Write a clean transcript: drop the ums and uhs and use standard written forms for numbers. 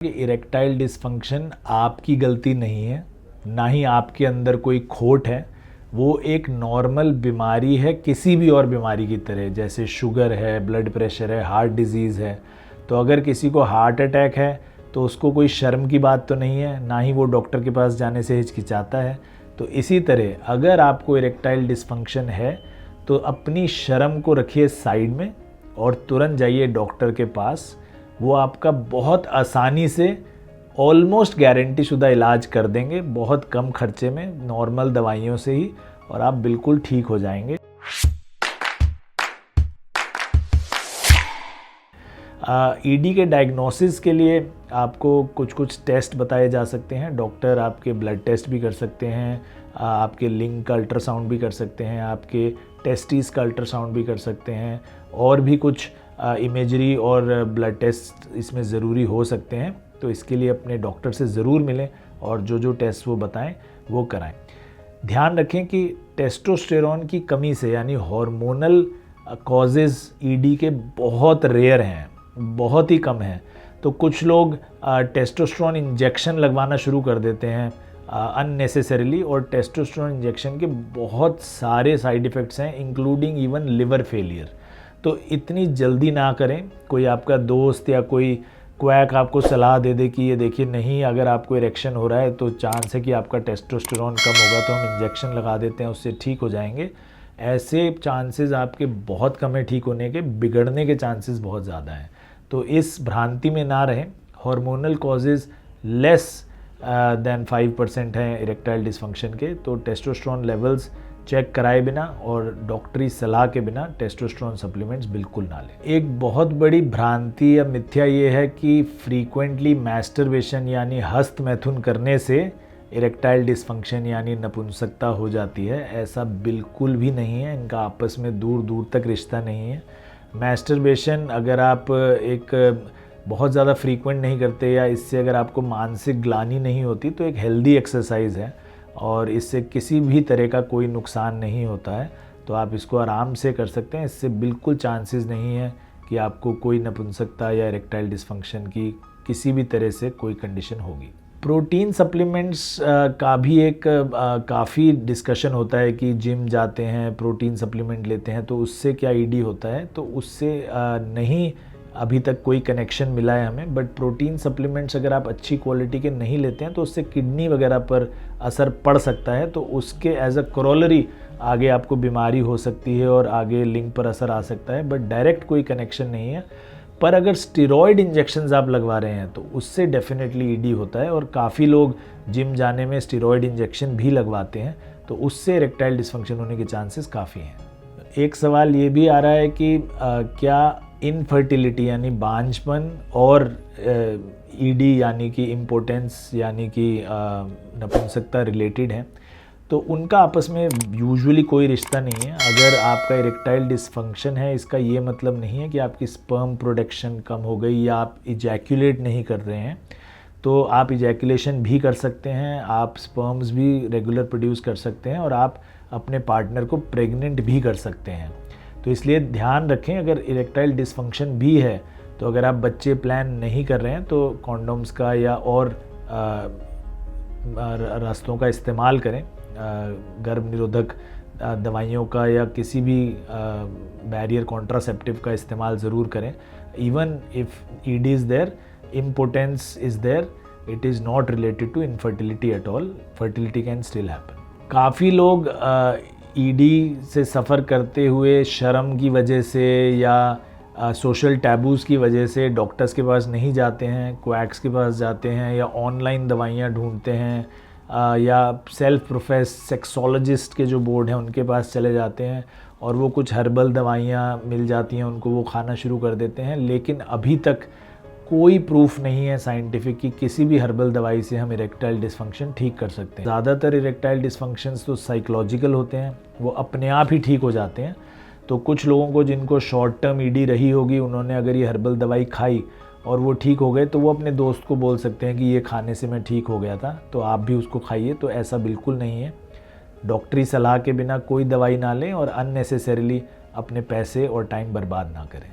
Erectile dysfunction आपकी गलती नहीं है, ना ही आपके अंदर कोई खोट है। वो एक नॉर्मल बीमारी है किसी भी और बीमारी की तरह, जैसे शुगर है, ब्लड प्रेशर है, हार्ट डिजीज़ है। तो अगर किसी को हार्ट अटैक है तो उसको कोई शर्म की बात तो नहीं है, ना ही वो डॉक्टर के पास जाने से हिचकिचाता है। तो इसी तरह अगर आपको इरेक्टाइल डिसफंक्शन है तो अपनी शर्म को रखिए साइड में और तुरंत जाइए डॉक्टर के पास। वो आपका बहुत आसानी से ऑलमोस्ट गारंटी शुदा इलाज कर देंगे, बहुत कम खर्चे में, नॉर्मल दवाइयों से ही, और आप बिल्कुल ठीक हो जाएंगे। ईडी के डायग्नोसिस के लिए आपको कुछ टेस्ट बताए जा सकते हैं। डॉक्टर आपके ब्लड टेस्ट भी कर सकते हैं, आपके लिंग का अल्ट्रासाउंड भी कर सकते हैं, आपके टेस्टिस का अल्ट्रासाउंड भी कर सकते हैं, और भी कुछ इमेजरी और ब्लड टेस्ट इसमें ज़रूरी हो सकते हैं। तो इसके लिए अपने डॉक्टर से ज़रूर मिलें और जो टेस्ट वो बताएं वो कराएं। ध्यान रखें कि टेस्टोस्टेरोन की कमी से, यानी हार्मोनल कॉजेज़ ईडी के बहुत रेयर हैं, बहुत ही कम हैं। तो कुछ लोग टेस्टोस्टेरोन इंजेक्शन लगवाना शुरू कर देते हैं अननेसेसरीली, और टेस्टोस्टेरोन इंजेक्शन के बहुत सारे साइड इफ़ेक्ट्स हैं, इंक्लूडिंग इवन लिवर फेलियर। तो इतनी जल्दी ना करें। कोई आपका दोस्त या कोई क्वैक आपको सलाह दे दे कि ये देखिए, नहीं, अगर आपको इरेक्शन हो रहा है तो चांस है कि आपका टेस्टोस्टेरोन कम होगा, तो हम इंजेक्शन लगा देते हैं, उससे ठीक हो जाएंगे। ऐसे चांसेस आपके बहुत कम है ठीक होने के, बिगड़ने के चांसेस बहुत ज़्यादा हैं। तो इस भ्रांति में ना रहें। हार्मोनल कॉजेज़ लेस देन 5% हैं इरेक्टाइल डिसफंक्शन के। तो टेस्टोस्टेरोन लेवल्स चेक कराए बिना और डॉक्टरी सलाह के बिना टेस्टोस्टेरोन सप्लीमेंट्स बिल्कुल ना लें। एक बहुत बड़ी भ्रांति या मिथ्या ये है कि फ्रीक्वेंटली मैस्टरबेशन यानी हस्त मैथुन करने से इरेक्टाइल डिसफंक्शन यानी नपुंसकता हो जाती है। ऐसा बिल्कुल भी नहीं है, इनका आपस में दूर दूर तक रिश्ता नहीं है। मैस्टरबेशन अगर आप एक बहुत ज़्यादा फ्रीक्वेंट नहीं करते या इससे अगर आपको मानसिक ग्लानि नहीं होती, तो एक हेल्दी एक्सरसाइज है और इससे किसी भी तरह का कोई नुकसान नहीं होता है। तो आप इसको आराम से कर सकते हैं। इससे बिल्कुल चांसेस नहीं है कि आपको कोई नपुंसकता या इरेक्टाइल डिसफंक्शन की किसी भी तरह से कोई कंडीशन होगी। प्रोटीन सप्लीमेंट्स का भी एक काफ़ी डिस्कशन होता है कि जिम जाते हैं, प्रोटीन सप्लीमेंट लेते हैं तो उससे क्या ईडी होता है। तो उससे नहीं अभी तक कोई कनेक्शन मिला है हमें। बट प्रोटीन सप्लीमेंट्स अगर आप अच्छी क्वालिटी के नहीं लेते हैं तो उससे किडनी वगैरह पर असर पड़ सकता है। तो उसके एज अ करोलरी आगे आपको बीमारी हो सकती है और आगे लिंग पर असर आ सकता है, बट डायरेक्ट कोई कनेक्शन नहीं है। पर अगर स्टेरॉयड इंजेक्शंस आप लगवा रहे हैं तो उससे डेफिनेटली ईडी होता है, और काफ़ी लोग जिम जाने में स्टेरॉयड इंजेक्शन भी लगवाते हैं, तो उससे इरेक्टाइल डिसफंक्शन होने के चांसेस काफ़ी हैं। एक सवाल ये भी आ रहा है कि क्या इनफर्टिलिटी यानी बांझपन और ईडी यानी कि इम्पोर्टेंस यानी कि नपुंसकता रिलेटेड है। तो उनका आपस में यूजुअली कोई रिश्ता नहीं है। अगर आपका इरेक्टाइल डिसफंक्शन है, इसका ये मतलब नहीं है कि आपकी स्पर्म प्रोडक्शन कम हो गई या आप इजैक्यूलेट नहीं कर रहे हैं। तो आप इजैक्यूलेशन भी कर सकते हैं, आप स्पर्म्स भी रेगुलर प्रोड्यूस कर सकते हैं, और आप अपने पार्टनर को प्रेग्नेंट भी कर सकते हैं। तो इसलिए ध्यान रखें, अगर इरेक्टाइल डिसफंक्शन भी है तो अगर आप बच्चे प्लान नहीं कर रहे हैं तो कॉन्डोम्स का या और रास्तों का इस्तेमाल करें, गर्भ निरोधक दवाइयों का या किसी भी बैरियर कॉन्ट्रासेप्टिव का इस्तेमाल ज़रूर करें। Even if ED is there, importance is there, it is not related to infertility at all. Fertility can still happen. काफ़ी लोग ईडी से सफ़र करते हुए शर्म की वजह से या सोशल टैबूज़ की वजह से डॉक्टर्स के पास नहीं जाते हैं, क्वैक्स के पास जाते हैं, या ऑनलाइन दवाइयाँ ढूंढते हैं, या सेल्फ प्रोफेस सेक्सोलॉजिस्ट के जो बोर्ड हैं उनके पास चले जाते हैं, और वो कुछ हर्बल दवाइयाँ मिल जाती हैं उनको, वो खाना शुरू कर देते हैं। लेकिन अभी तक कोई प्रूफ नहीं है साइंटिफिक कि किसी भी हर्बल दवाई से हम इरेक्टाइल डिसफंक्शन ठीक कर सकते हैं। ज़्यादातर इरेक्टाइल डिसफंक्शंस तो साइकोलॉजिकल होते हैं, वो अपने आप ही ठीक हो जाते हैं। तो कुछ लोगों को जिनको शॉर्ट टर्म ईडी रही होगी, उन्होंने अगर ये हर्बल दवाई खाई और वो ठीक हो गए, तो वो अपने दोस्त को बोल सकते हैं कि ये खाने से मैं ठीक हो गया था, तो आप भी उसको खाइए। तो ऐसा बिल्कुल नहीं है। डॉक्टरी सलाह के बिना कोई दवाई ना लें और अननेसेसरीली अपने पैसे और टाइम बर्बाद ना करें।